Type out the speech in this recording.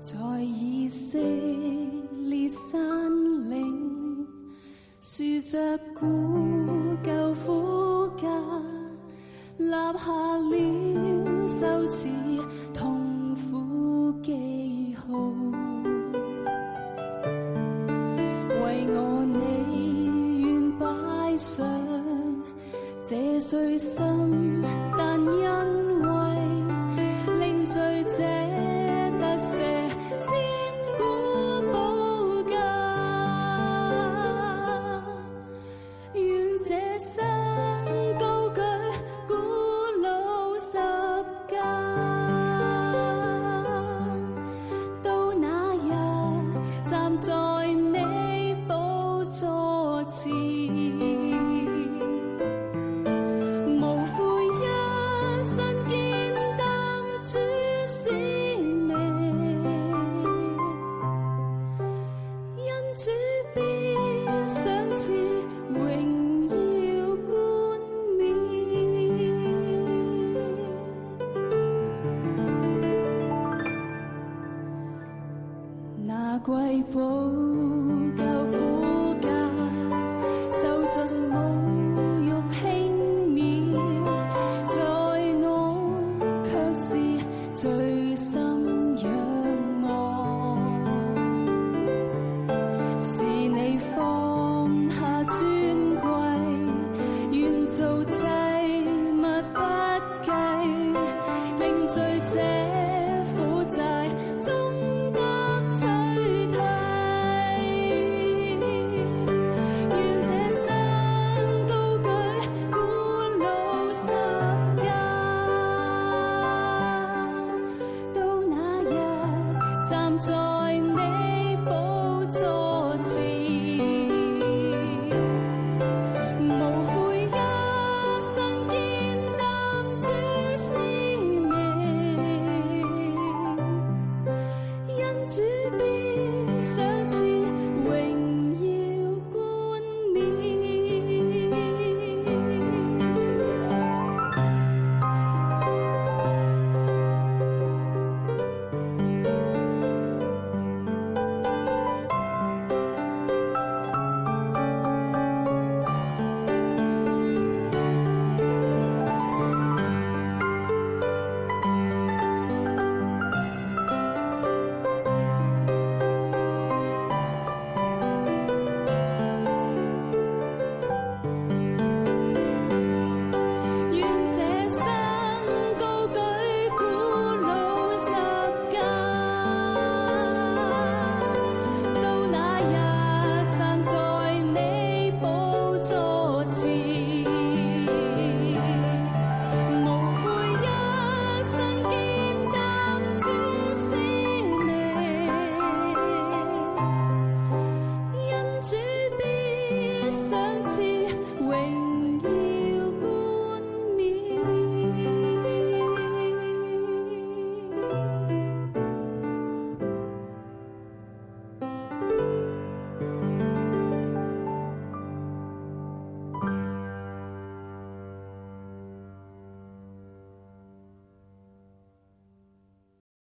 在以色列山嶺，豎着古舊苦架，立下了羞恥痛苦記號，為我你願擺上這碎心，但因為令罪者得赦，千古保駕，願這生高舉古老十架，到那日站在你寶座前，無悔一生肩擔主使命，因主必賞賜榮耀冠冕，那貴寶救苦價，受盡侮辱輕蔑，在我卻是最深仰望，是你放下尊貴，願做祭物不計，令罪者